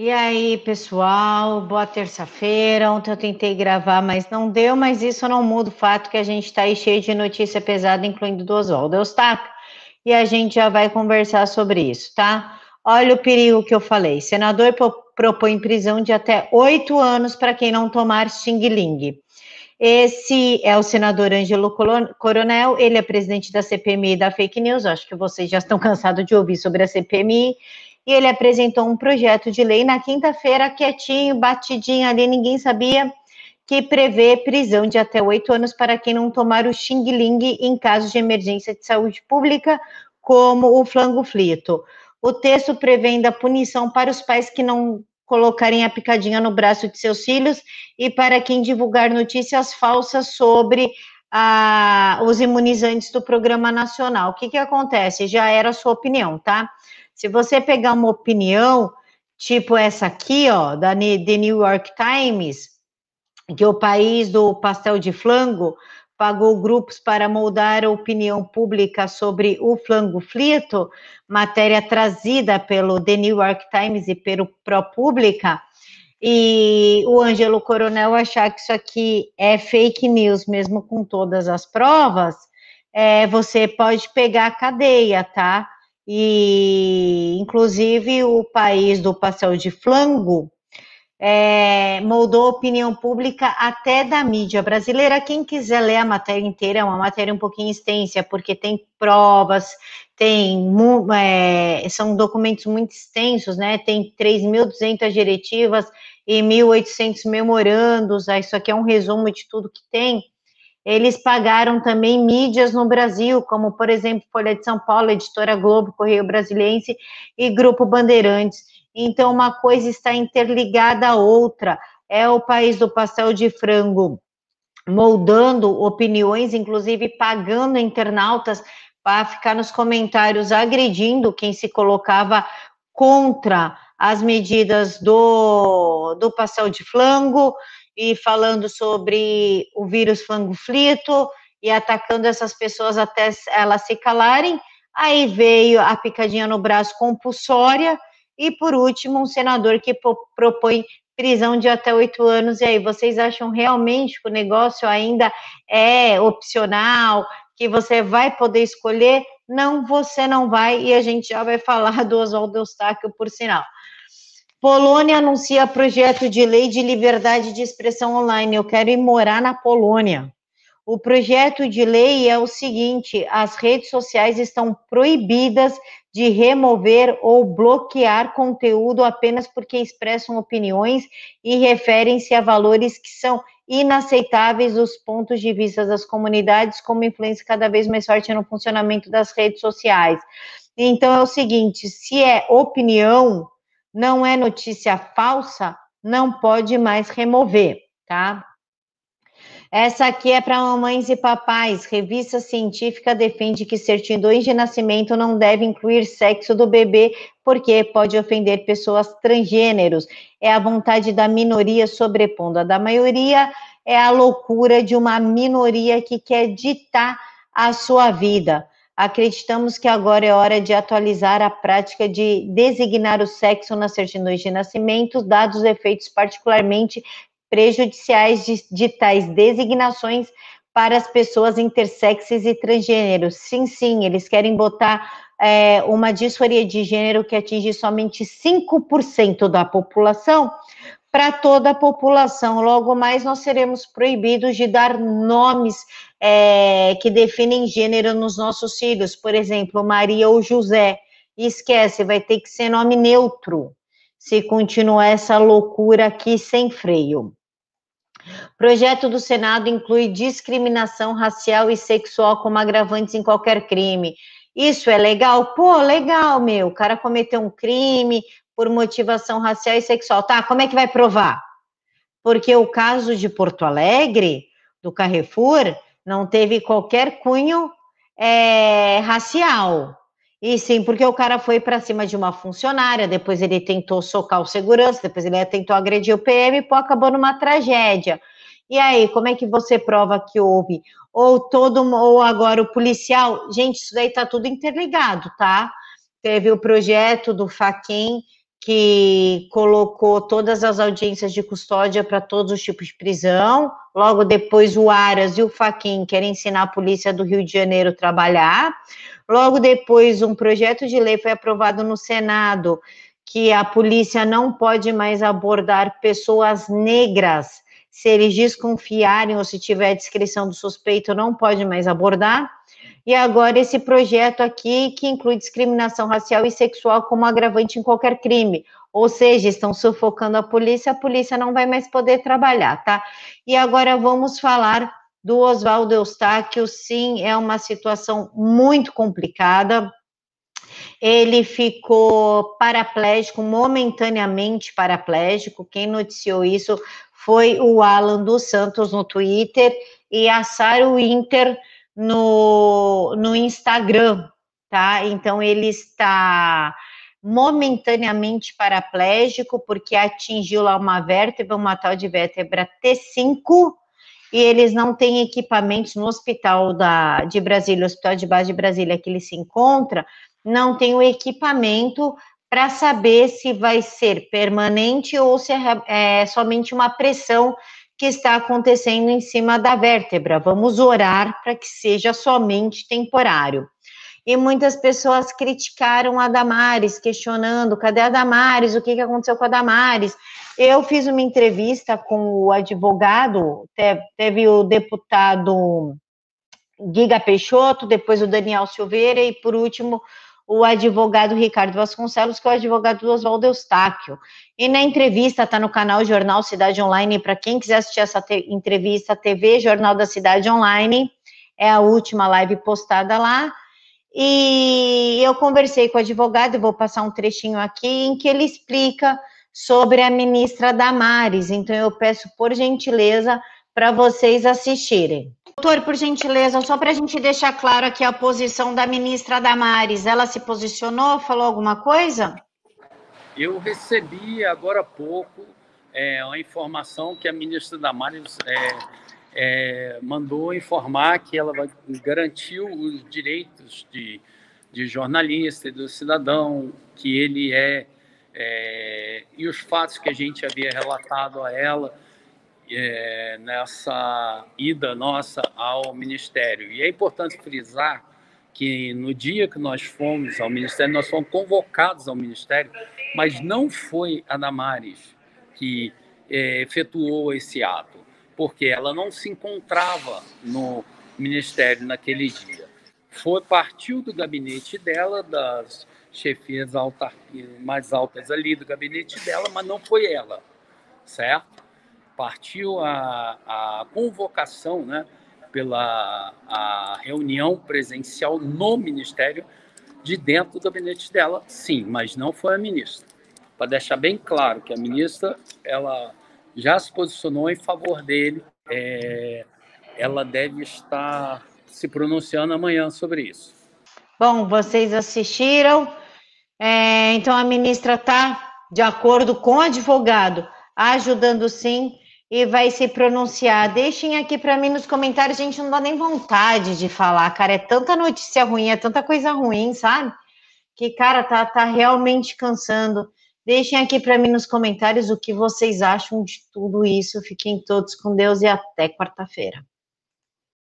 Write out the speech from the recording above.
E aí, pessoal, boa terça-feira. Ontem eu tentei gravar, mas não deu, mas isso não muda o fato que a gente está aí cheio de notícia pesada, incluindo do Oswaldo Eustáquio, e a gente já vai conversar sobre isso, tá? Olha o perigo que eu falei. Senador propõe prisão de até 8 anos para quem não tomar xing-ling. Esse é o senador Ângelo Coronel, ele é presidente da CPMI da Fake News, acho que vocês já estão cansados de ouvir sobre a CPMI, e ele apresentou um projeto de lei na quinta-feira, quietinho, batidinho ali, ninguém sabia, que prevê prisão de até 8 anos para quem não tomar o xing-ling em caso de emergência de saúde pública, como o flango-flito. O texto prevê ainda punição para os pais que não colocarem a picadinha no braço de seus filhos e para quem divulgar notícias falsas sobre os imunizantes do Programa Nacional. O que acontece? Já era a sua opinião, tá? Se você pegar uma opinião, tipo essa aqui, ó, da The New York Times, que o país do pastel de flango pagou grupos para moldar a opinião pública sobre o flango frito, matéria trazida pelo The New York Times e pelo ProPublica, e o Ângelo Coronel achar que isso aqui é fake news, mesmo com todas as provas, você pode pegar a cadeia, tá? E, inclusive, o país do pastel de flango moldou a opinião pública até da mídia brasileira. Quem quiser ler a matéria inteira, é uma matéria um pouquinho extensa, porque tem provas, são documentos muito extensos, né? Tem 3.200 diretivas e 1.800 memorandos. Isso aqui é um resumo de tudo que tem. Eles pagaram também mídias no Brasil, como, por exemplo, Folha de São Paulo, Editora Globo, Correio Brasiliense e Grupo Bandeirantes. Então, uma coisa está interligada à outra. É o país do pastel de frango moldando opiniões, inclusive pagando internautas para ficar nos comentários agredindo quem se colocava contra as medidas do pastel de flango e falando sobre o vírus flango-flito e atacando essas pessoas até elas se calarem. Aí veio a picadinha no braço compulsória e, por último, um senador que propõe prisão de até 8 anos. E aí, vocês acham realmente que o negócio ainda é opcional, que você vai poder escolher? Não, você não vai, e a gente já vai falar do Oswaldo Eustáquio, por sinal. Polônia anuncia projeto de lei de liberdade de expressão online. Eu quero ir morar na Polônia. O projeto de lei é o seguinte: as redes sociais estão proibidas de remover ou bloquear conteúdo apenas porque expressam opiniões e referem-se a valores que são inaceitáveis dos pontos de vista das comunidades, como influência cada vez mais forte no funcionamento das redes sociais. Então, é o seguinte: se é opinião, não é notícia falsa, não pode mais remover, tá? Essa aqui é para mamães e papais. Revista científica defende que certidões de nascimento não devem incluir sexo do bebê, porque pode ofender pessoas transgêneros. É a vontade da minoria sobrepondo a da maioria, é a loucura de uma minoria que quer ditar a sua vida. Acreditamos que agora é hora de atualizar a prática de designar o sexo nas certidões de nascimento, dados os efeitos particularmente prejudiciais de tais designações para as pessoas intersexes e transgêneros. Sim, eles querem botar uma disforia de gênero que atinge somente 5% da população para toda a população. Logo mais, nós seremos proibidos de dar nomes que definem gênero nos nossos filhos. Por exemplo, Maria ou José. Esquece, vai ter que ser nome neutro, se continuar essa loucura aqui sem freio. Projeto do Senado inclui discriminação racial e sexual como agravantes em qualquer crime. Isso é legal? Pô, legal, meu. O cara cometeu um crime por motivação racial e sexual. Tá, como é que vai provar? Porque o caso de Porto Alegre, do Carrefour, não teve qualquer cunho racial. E sim, porque o cara foi para cima de uma funcionária, depois ele tentou socar o segurança, depois ele tentou agredir o PM, pô, acabou numa tragédia. E aí, como é que você prova que houve? Ou agora o policial, gente, isso daí tá tudo interligado, tá? Teve o projeto do Fachin, que colocou todas as audiências de custódia para todos os tipos de prisão. Logo depois, o Aras e o Fachin querem ensinar a polícia do Rio de Janeiro a trabalhar. Logo depois, um projeto de lei foi aprovado no Senado, que a polícia não pode mais abordar pessoas negras. Se eles desconfiarem ou se tiver descrição do suspeito, não pode mais abordar. E agora esse projeto aqui que inclui discriminação racial e sexual como agravante em qualquer crime. Ou seja, estão sufocando a polícia não vai mais poder trabalhar, tá? E agora vamos falar do Oswaldo Eustáquio. Sim, é uma situação muito complicada. Ele ficou paraplégico, momentaneamente paraplégico. Quem noticiou isso foi o Alan dos Santos no Twitter e a Sara Winter no Instagram, tá? Então ele está momentaneamente paraplégico porque atingiu lá uma vértebra, uma tal de vértebra T5, e eles não têm equipamentos no hospital de Brasília, hospital de base de Brasília que ele se encontra, não tem o equipamento para saber se vai ser permanente ou se é somente uma pressão que está acontecendo em cima da vértebra. Vamos orar para que seja somente temporário. E muitas pessoas criticaram a Damares, questionando, cadê a Damares, o que aconteceu com a Damares? Eu fiz uma entrevista com o advogado, teve o deputado Guiga Peixoto, depois o Daniel Silveira e, por último, o advogado Ricardo Vasconcelos, que é o advogado do Oswaldo Eustáquio. E na entrevista, está no canal Jornal Cidade Online, para quem quiser assistir essa entrevista, TV Jornal da Cidade Online, é a última live postada lá. E eu conversei com o advogado, vou passar um trechinho aqui, em que ele explica sobre a ministra Damares. Então, eu peço, por gentileza, para vocês assistirem. Doutor, por gentileza, só para a gente deixar claro aqui a posição da ministra Damares, ela se posicionou, falou alguma coisa? Eu recebi agora há pouco a informação que a ministra Damares mandou informar que ela garantiu os direitos de jornalista e do cidadão, que ele e os fatos que a gente havia relatado a ela nessa ida nossa ao Ministério. E é importante frisar que no dia que nós fomos ao Ministério, nós fomos convocados ao Ministério, mas não foi a Damares que efetuou esse ato, porque ela não se encontrava no Ministério naquele dia. Partiu do gabinete dela, das chefias mais altas ali do gabinete dela, mas não foi ela, certo? Partiu a convocação, né, pela a reunião presencial no Ministério, de dentro do gabinete dela, sim, mas não foi a ministra. Para deixar bem claro que a ministra ela já se posicionou em favor dele, ela deve estar se pronunciando amanhã sobre isso. Bom, vocês assistiram, então a ministra está de acordo com o advogado, ajudando sim, e vai se pronunciar. Deixem aqui para mim nos comentários, a gente não dá nem vontade de falar, cara, é tanta notícia ruim, é tanta coisa ruim, sabe? Que, cara, tá realmente cansando. Deixem aqui para mim nos comentários o que vocês acham de tudo isso. Fiquem todos com Deus e até quarta-feira.